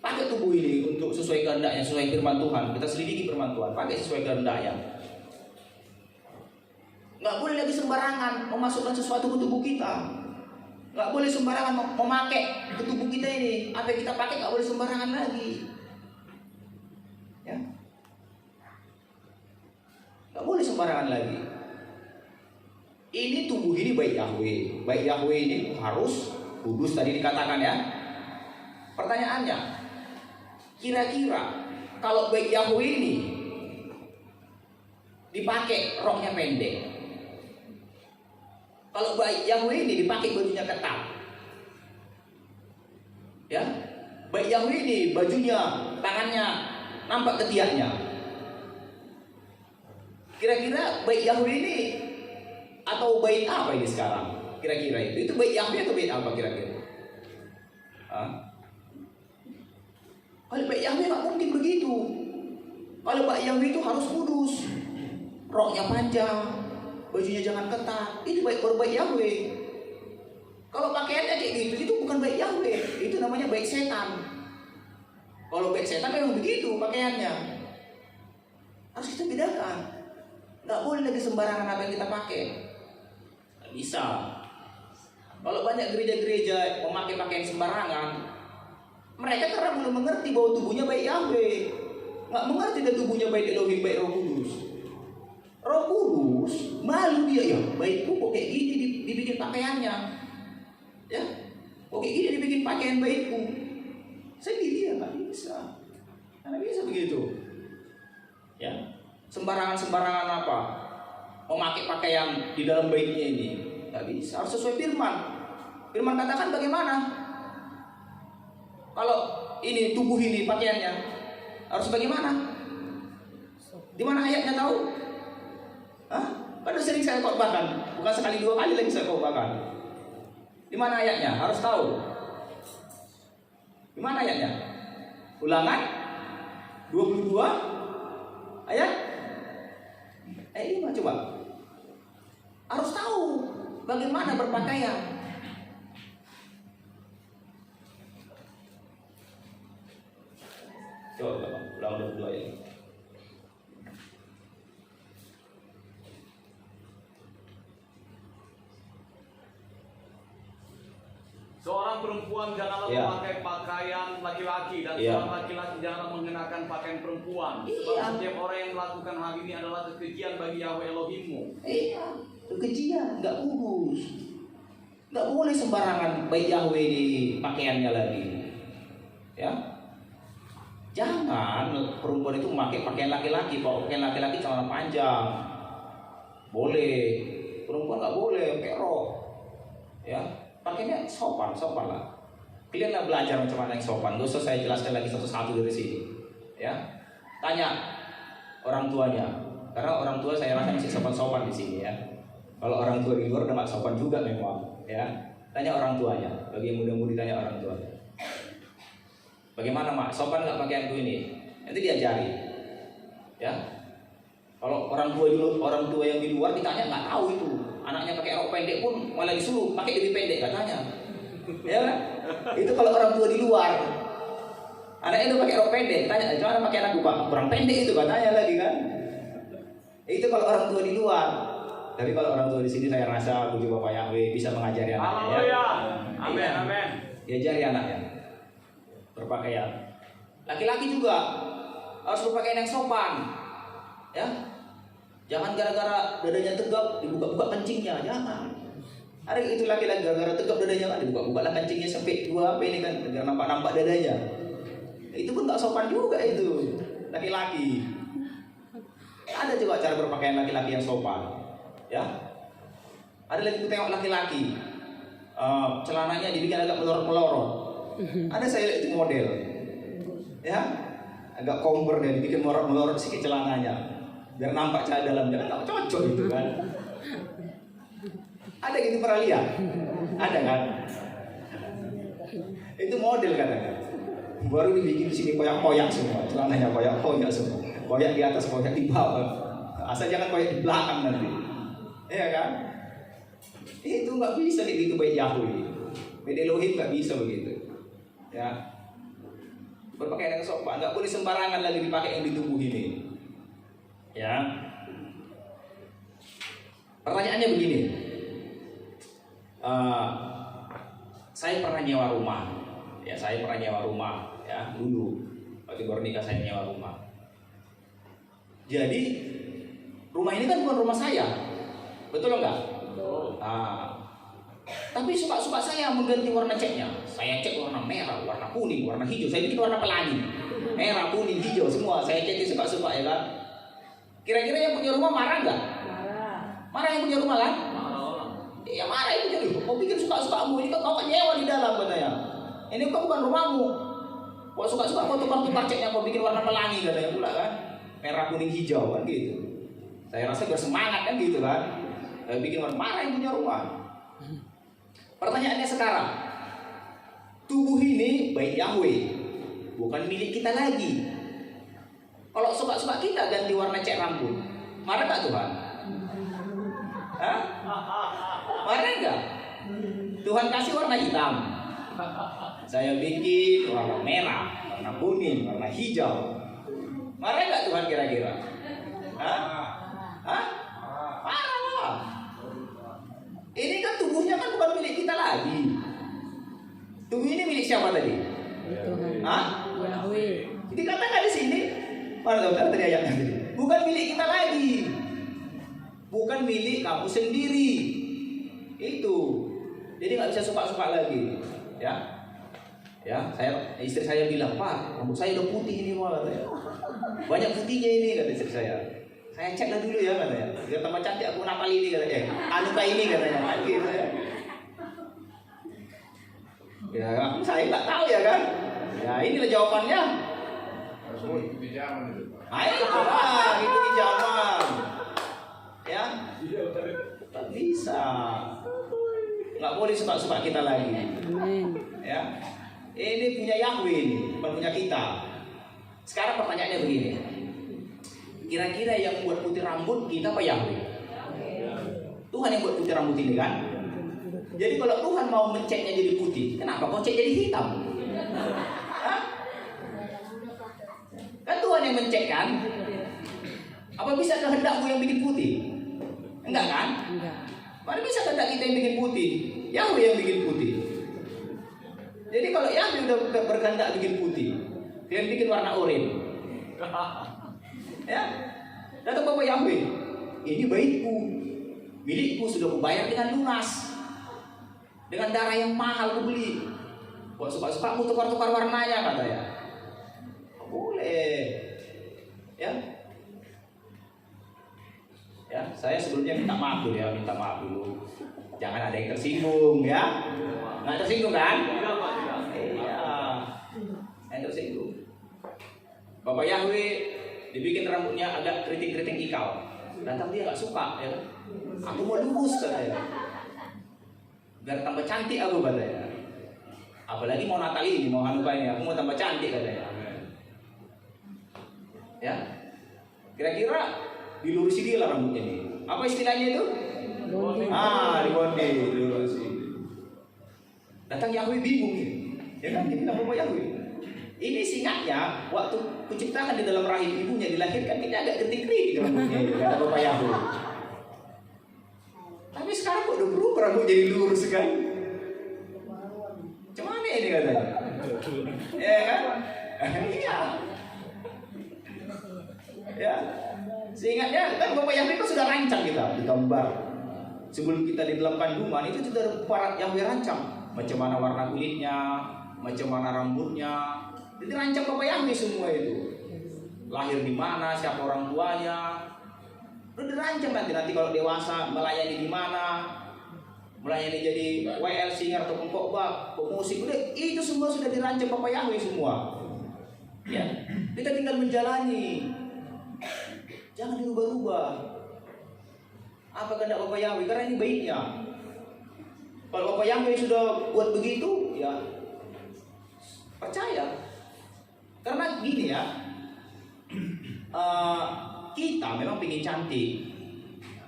Pakai tubuh ini untuk sesuai kehendaknya, sesuai firman Tuhan. Kita selidiki firman Tuhan, pakai sesuai kehendaknya. Nggak boleh lagi sembarangan memasukkan sesuatu ke tubuh kita. Nggak boleh sembarangan memakai ke tubuh kita ini. Apa yang kita pakai nggak boleh sembarangan lagi. Ya, nggak boleh sembarangan lagi. Ini tubuh ini baik Yahweh. Baik Yahweh ini harus kudus tadi dikatakan ya. Pertanyaannya, kira-kira kalau baik Yahweh ini dipakai roknya pendek, kalau baik Yahweh ini dipakai bajunya ketat, ya, baik Yahweh ini bajunya, tangannya nampak ketiaknya, kira-kira baik Yahweh ini atau baik apa ini sekarang? Kira-kira itu baik Yahweh atau baik apa kira-kira? Kalau baik Yahweh nggak mungkin begitu. Kalau baik Yahweh itu harus kudus, roknya panjang, bajunya jangan ketat. Itu baru baik Yahweh. Kalau pakaiannya kayak gitu, itu bukan baik Yahweh. Itu namanya baik setan. Kalau baik setan memang begitu pakaiannya. Harus kita bedakan. Nggak boleh lagi sembarangan apa yang kita pakai. Nggak bisa. Kalau banyak gereja-gereja memakai pakaian sembarangan, mereka karena belum mengerti bahwa tubuhnya baik Yahweh. Nggak mengerti dan tubuhnya baik Elohim, baik Roh Kudus. Roh Kudus malu dia, ya baikku kok kayak gini dibikin pakaiannya, ya kok kayak gini dibikin pakaian baikku. Sedih dia, nggak bisa, nggak bisa begitu. Ya, sembarangan apa? Memakai pakaian di dalam baiknya ini nggak bisa. Harus sesuai firman. Firman katakan bagaimana? Kalau ini tubuh ini pakaiannya harus bagaimana? Di mana ayatnya tahu? Kan sering saya khotbahkan, bukan sekali dua kali lagi saya khotbahkan. Di mana ayatnya? Harus tahu. Di mana ayatnya? Ulangan 22 ayat 5 coba. Harus tahu bagaimana berpakaian. Coba ulang 22 ayat. Seorang perempuan janganlah memakai pakaian laki-laki dan seorang laki-laki janganlah mengenakan pakaian perempuan. Sebab setiap orang yang melakukan hal ini adalah kekejian bagi Yahweh Elohimmu. Kekejian, nggak kudus. Nggak boleh sembarangan baik Yahweh di pakaiannya lagi. Ya, jangan perempuan itu memakai pakaian laki-laki. Kalau pakaian laki-laki celana panjang, boleh. Perempuan nggak boleh pakai rok. Ya. Pakainya sopan lah. Kalian lah belajar macam mana yang sopan. Gak usah saya jelaskan lagi satu-satu dari sini. Ya, tanya orang tuanya. Karena orang tua saya rasa masih sopan-sopan di sini ya. Kalau orang tua di luar udah nggak sopan juga memang. Ya, tanya orang tuanya. Bagi yang muda-mudi tanya orang tuanya. Bagaimana mak? Sopan nggak pakaianku ini? Nanti diajari. Ya. Kalau orang tua yang di luar ditanya nggak tahu itu. Anaknya pakai rok pendek pun malah disuruh pakai lebih pendek katanya. Ya kan? Itu kalau orang tua di luar. Anaknya udah pakai rok pendek, tanya, "Gimana pakai anakku, Pak? Kurang pendek itu," katanya lagi kan. Itu kalau orang tua di luar. Tapi kalau orang tua di sini saya rasa puji Bapak Yahweh bisa mengajari anaknya. Haleluya. Ya. Amin, amin. Diajari anaknya berpakaian. Laki-laki juga harus berpakaian yang sopan, ya. Jangan gara-gara dadanya tegap dibuka-buka kencingnya, jangan. Ada itu laki-laki gara-gara tegap dadanya kan dibuka-buka lah kencingnya sampai dua apa ini kan, biar nampak-nampak dadanya. Itu pun tak sopan juga itu laki-laki. Ada juga cara berpakaian laki-laki yang sopan, ya. Ada lagi kita tengok laki-laki, celananya dibikin agak melorot-melorot. Ada saya lihat itu model, ya, agak komber dan dibikin melorot-melorot sedikit celananya, biar nampak cara dalamnya kan tak cocok itu kan. Ada gitu pernah lihat? Ada kan? Itu model kadang-kadang. Baru dibikin di sini koyak-koyak semua, celananya koyak-koyak semua, koyak di atas, koyak di bawah. Asal jangan koyak di belakang nanti, iya kan? Itu nggak bisa kayak gitu baik Yahweh. Beda Elohim nggak bisa begitu, ya. Berpakaian yang sopan, nggak boleh sembarangan lagi dipakai yang di tubuh ini, ya. Pertanyaannya begini. Saya pernah nyewa rumah, ya ya dulu waktu baru nikah saya nyewa rumah. Jadi rumah ini kan bukan rumah saya, betul enggak? Tapi suka-suka saya mengganti warna catnya. Saya cat warna merah, warna kuning, warna hijau. Saya bikin warna pelangi, merah, kuning, hijau semua. Saya cat suka-suka ya kan. Kira-kira yang punya rumah marah nggak? Marah yang punya rumah kan? Ya marah itu jadi, kau bikin suka-sukamu, ini kan kau nyewa di dalam katanya. Ini kan bukan rumahmu. Kau suka-suka kau tukar-tukar catnya, kau bikin warna pelangi katanya pula kan. Merah, kuning, hijau kan gitu. Saya rasa bersemangat kan gitu kan. Saya bikin warna marah yang punya rumah. Pertanyaannya sekarang, tubuh ini baik Yahweh, bukan milik kita lagi. Kalau suka-suka kita ganti warna cat rambut, marah gak Tuhan? Hah? Marah enggak? Tuhan kasih warna hitam, saya bikin warna merah, warna kuning, warna hijau. Marah enggak Tuhan kira-kira? Hah? Marah. Ini kan tubuhnya kan bukan milik kita lagi. Tubuh ini milik siapa tadi? Tuhan. Hah? Yahweh. Dikatakan di sini, mana tahu tadi ayatnya tadi? Bukan milik kita lagi. Bukan milik kamu sendiri. Itu. Jadi nggak bisa suka-suka lagi, ya. Ya, istri saya bilang, Pak, rambut saya udah putih ini, Pak, katanya. Banyak putihnya ini, kata istri saya. Saya cek lah dulu ya, katanya. Biar tambah cantik aku napal ini, katanya. Anuka ini, katanya. Gitu ya. Ya, saya nggak tahu ya kan. Ya, inilah jawabannya. Itu zaman itu. Itu di zaman. Ya, tak bisa. Nggak boleh suka-suka kita lagi. Amin. Ya, ini punya Yahweh ini, bukan punya kita. Sekarang pertanyaannya begini. Kira-kira yang buat putih rambut kita apa Yahweh? Tuhan yang buat putih rambut ini kan? Jadi kalau Tuhan mau mencetnya jadi putih, kenapa kau cet jadi hitam? Hah? Kan Tuhan yang mencet kan? Apa bisa kehendakmu yang bikin putih? Enggak kan? Enggak. Mana bisa kehendak kita yang bikin putih? Yahweh yang bikin putih. Jadi kalau Yahweh udah berkehendak bikin putih, dia bikin warna oranye. Ya, datang Bapak Yahweh, ini baikku, milikku, sudah kubayar dengan lunas, dengan darah yang mahal kubeli. Kok suka-sukamu tukar-tukar warnanya katanya? Boleh, ya. Ya, saya sebelumnya minta maaf dulu. Jangan ada yang tersinggung ya. Nggak tersinggung kan? Iya, yang tersinggung. Bapak Yahweh dibikin rambutnya agak keriting-keriting ikal. Datang dia nggak suka ya. Aku mau lurus katanya. Biar tambah cantik aku katanya. Apalagi mau Natal ini, mau Hanukkah ini, aku mau tambah cantik katanya. Ya, kira-kira dilurusi dia lah rambutnya ini. Apa istilahnya itu? Dibondi, dilurusi. Datang Yahweh bingung ini. Ya kan, dia bilang Bapak Yahweh, ini singkatnya waktu kuciptakan di dalam rahim ibunya dilahirkan ini agak keriting-keriting rambutnya, kata Bapak Yahweh. Tapi sekarang kok udah berubah rambut jadi lurus kan? Cuman ini katanya. Ya kan? Iya. Ya. Seingatnya kan Bapak Yahweh itu sudah rancang kita di gambar. Sebelum kita di dalam kandungan itu sudah para Yahweh rancang. Macam mana warna kulitnya, macam mana rambutnya. Jadi rancang Bapak Yahweh semua itu. Lahir di mana, siapa orang tuanya. Udah dirancang nanti kalau dewasa melayani di mana. Melayani jadi WL singer atau pengkhotbah, pemusik, udah itu semua sudah dirancang Bapak Yahweh semua. Ya, kita tinggal menjalani. Jangan dirubah-rubah. Apa kehendak Bapak Yahweh? Karena ini baiknya. Kalau Bapak Yahweh sudah buat begitu, ya percaya. Karena gini ya, kita memang pengen cantik.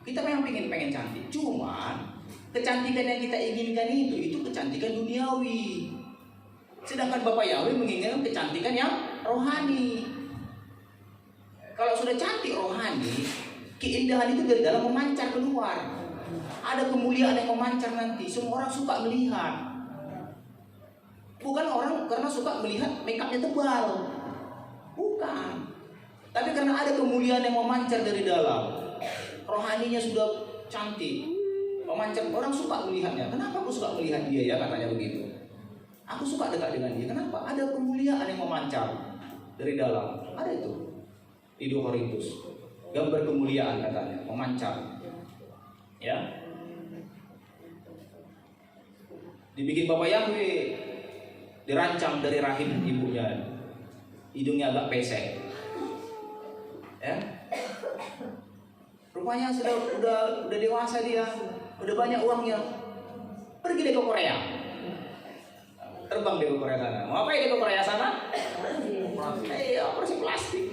Kita memang pengen cantik. Cuman kecantikan yang kita inginkan itu kecantikan duniawi. Sedangkan Bapak Yahweh menginginkan kecantikan yang rohani. Kalau sudah cantik rohani, keindahan itu dari dalam memancar keluar. Ada kemuliaan yang memancar nanti. Semua orang suka melihat. Bukan orang karena suka melihat makeupnya tebal. Bukan. Tapi karena ada kemuliaan yang memancar dari dalam. Rohaninya sudah cantik. Memancar, orang suka melihatnya. Kenapa aku suka melihat dia ya, katanya begitu. Aku suka dekat dengan dia. Kenapa? Ada kemuliaan yang memancar dari dalam. Ada itu. Di 2 Korintus. Gambar kemuliaan katanya, memancar. Ya. Dibikin Bapak Yahweh, dirancang dari rahim ibunya. Hidungnya agak pesek. Ya. Rupanya udah dewasa dia, udah banyak uangnya. Pergi deh ke Korea. Terbang deh ke Korea sana. Mau apa dia ke Korea sana? Operasi plastik.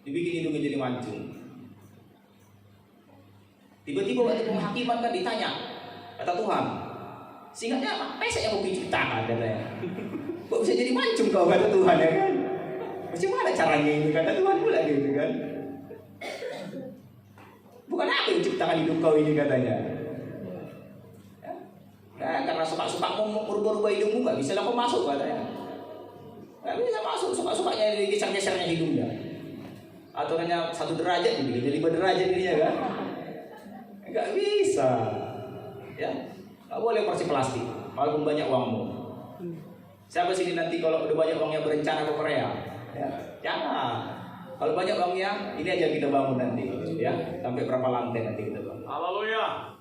Dibikin hidungnya jadi mancung. Tiba-tiba waktu penghakiman kan ditanya, kata Tuhan, singkatnya apa? Pesek yang mau diciptakan katanya. Kok bisa jadi mancung kau, kata Tuhan ya kan? Bagaimana caranya ini, kata Tuhan pula gitu kan? Bukan aku yang ciptakan hidup kau ini katanya. Nah, karena suka-suka mau merubah-rubah hidungmu nggak bisa lah kau masuk katanya. Nggak bisa masuk, suka-sukanya geser-gesernya hidungnya. Atau hanya 1 derajat jadi 5 derajat dirinya kan? Nggak bisa. Ya, nggak boleh operasi plastik. Walaupun banyak uangmu. Siapa sini nanti kalau udah banyak uangnya berencana ke Korea? Ya, jangan. Kalau banyak uangnya, ini aja kita bangun nanti, ya. Sampai berapa lantai nanti kita bangun. Haleluya.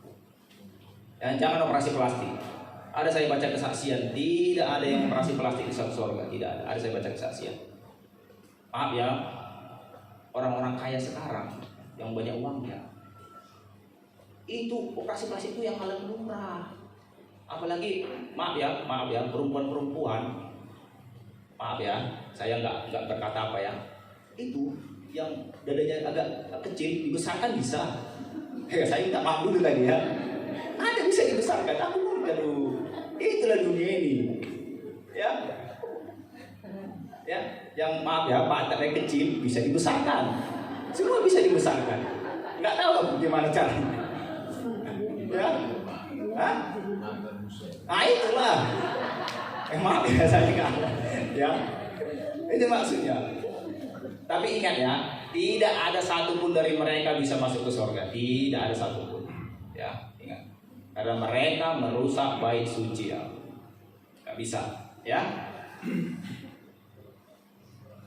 Dan jangan operasi plastik. Ada saya baca kesaksian, tidak ada yang operasi plastik di surga, tidak ada. Ada saya baca kesaksian. Maaf ya, orang-orang kaya sekarang yang banyak uangnya, itu operasi plastik itu yang paling murah. Apalagi maaf ya perempuan, maaf ya, saya nggak berkata apa ya, itu yang dadanya agak kecil dibesarkan bisa. Ya, saya minta maaf dulu tadi ya. Ada bisa dibesarkan, aku aduh, itulah dunia ini, ya. Ya, yang maaf ya, pantatnya kecil bisa dibesarkan, semua bisa dibesarkan. Nggak tahu bagaimana caranya, ya. Hah? Nah itulah. Maaf ya saya nggak, ya. Itu maksudnya. Tapi ingat ya, tidak ada satupun dari mereka bisa masuk ke surga. Tidak ada satupun. Ya, ingat. Karena mereka merusak bait suci ya. Gak bisa, ya.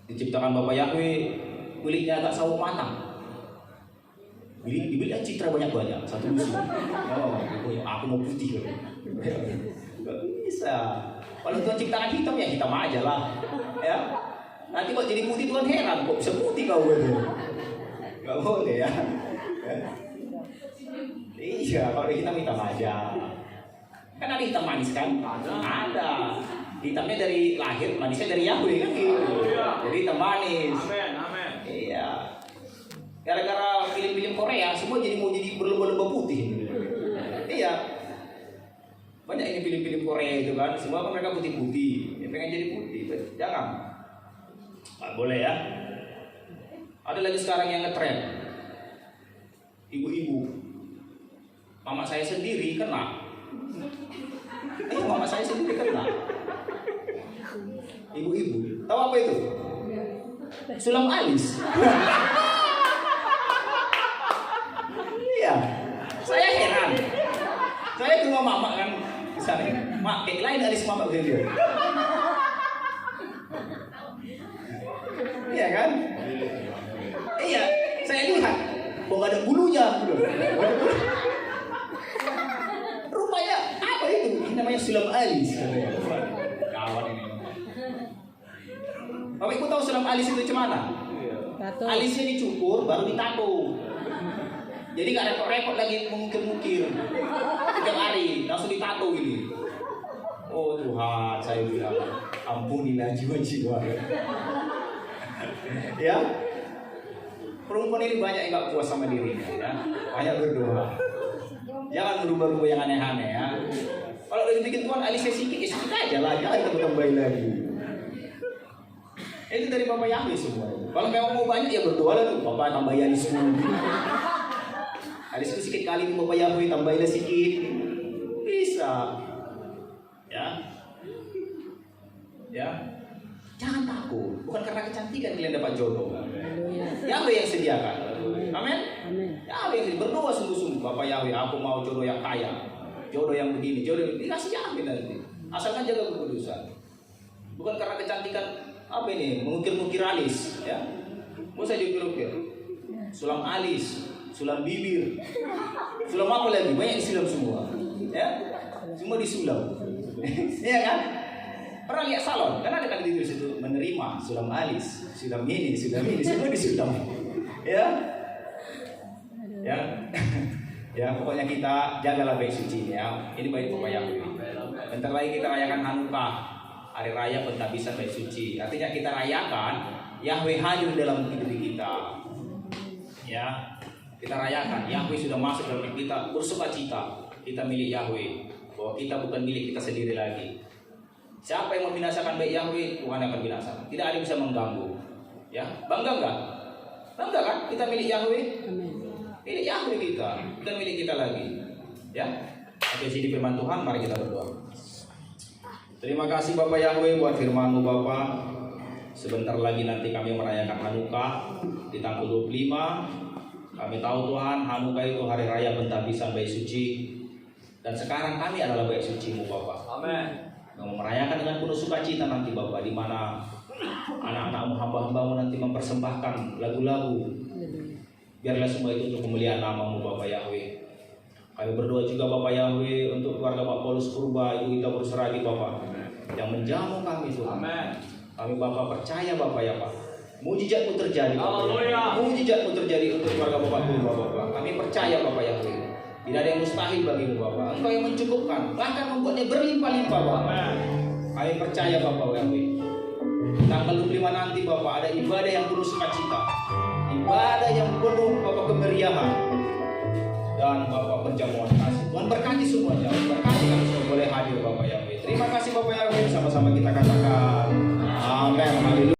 Diciptakan Bapak Yahweh, kulitnya agak sawo matang. Dibilang citra banyak-banyak, satu musuh. Oh, aku mau putih. Gak bisa. Kalau Tuhan ciptakan hitam ya hitam aja lah. Ya. Nanti kok jadi putih Tuhan heran, kok bisa putih kau gitu. Gak boleh ya. Iya, kalau hitam aja. Kan ada hitam manis kan? Ada. Hitamnya dari lahir, manisnya dari Yahweh kan gitu. Jadi hitam manis. Amin. Iya. Gara-gara film-film Korea semua mau jadi berlomba-lomba putih. Iya. Banyak ini film-film Korea itu kan, semua kan mereka putih-putih. Ya, pengen jadi putih, jangan. Nggak boleh ya. Ada lagi sekarang yang ngetren. Ibu-ibu. Mama saya sendiri kena. Mama saya sendiri kena. Ibu-ibu, tahu apa itu? Sulam alis. Iya, saya heran. Saya ke rumah mama kan, misalnya, mak kayak lain alis mama dia. Iya kan? Iya, saya lihat, kok nggak ada bulunya, gitu. Rupanya apa itu? Ini namanya sulam alis. Kawan ini. Bapak Ibu tahu sulam alis itu gimana? Tato. Alisnya dicukur baru ditato. Jadi nggak repot-repot lagi mengukir-ukir. 3 hari langsung ditato ini. Oh Tuhan, saya bilang ampunilah jiwa-jiwa. Ya, perempuan ini banyak yang nggak puas sama dirinya. Ya. Banyak berdoa. Jangan berubah-ubah yang aneh-aneh ya. Kalau udah dibikin Tuhan alisnya sedikit, ya sedikit aja lah, jangan kita tambahin lagi. Itu dari Bapak Yahweh semua. Kalau memang mau banyak ya berdoa lah tuh, Bapak tambahin alis semua. Alis itu sedikit kali Bapak Yahweh tambahin sedikit, bisa. Ya, ya. Jangan takut, bukan karena kecantikan kalian dapat jodoh. Yahweh yang sediakan. Amin. Yahweh yang berdoa sungguh-sungguh. Bapak Yahweh, aku mau jodoh yang kaya, jodoh yang begini, jodoh yang dikasih Yahweh nanti. Asalkan jaga kekudusan. Bukan karena kecantikan apa ini, mengukir-ukir alis, ya. Mau saya diukir-ukir. Sulam alis, sulam bibir, sulam apa lagi? Banyak disulam semua, ya. Semua disulam, ya kan? Pernah lihat salon, kan ada kan di situ menerima sulam alis, sulam ini, semua disulam, ya. Ya, ya pokoknya kita jagalah baik suci ya. Ini baik Bapak Yahweh. Bentar lagi kita rayakan Hanukkah, hari raya pentabisan baik suci. Artinya kita rayakan Yahweh hadir dalam hidup kita. Ya, kita rayakan Yahweh sudah masuk dalam hidup kita, bersukacita. Kita milik Yahweh. Bahwa kita bukan milik kita sendiri lagi. Siapa yang membinasakan baik Yahweh, Tuhan akan binasakan. Tidak ada yang bisa mengganggu. Ya, bangga enggak? Bangga kan? Kita milik Yahweh. Milik Yahweh kita, bukan milik kita lagi. Ya, oke sini firman Tuhan, mari kita berdoa. Terima kasih Bapak Yahweh buat firman-Mu Bapak. Sebentar lagi nanti kami merayakan Hanukkah di tanggal 25. Kami tahu Tuhan, Hanukkah itu hari raya pentabisan bayi suci. Dan sekarang kami adalah bayi suci-Mu Bapak. Amin. Yang merayakan dengan penuh sukacita nanti Bapak, di mana anak-anak-Mu, hamba-hamba-Mu nanti mempersembahkan lagu-lagu. Biarlah semua itu untuk kemuliaan nama-Mu Bapak Yahweh. Kami berdoa juga Bapak Yahweh untuk keluarga Pak Paulus Purba, Ibu Ita Berseragi Bapak, yang menjamu kami Tuhan. Amin. Kami Bapak percaya Bapak ya Pak, mujizat-Mu terjadi Bapak. Haleluya. Mujizat-Mu terjadi untuk keluarga Bapak Purba Bapak. Kami percaya Bapak Yahweh. Tidak ada yang mustahil bagi-Mu Bapak. Engkau yang mencukupkan, bahkan membuatnya berlimpah-limpah Bapak. Amin. Kami percaya Bapak Yahweh. Tanggal 25 nanti Bapak ada ibadah yang penuh sukacita, ibadah yang penuh Bapak kemeriahan, dan Bapak penjamuan kasih. Tuhan berkati semuanya, berkati kami semua boleh hadir Bapak Yahweh. Terima kasih Bapak Yahweh, sama-sama kita katakan amin. Haleluya.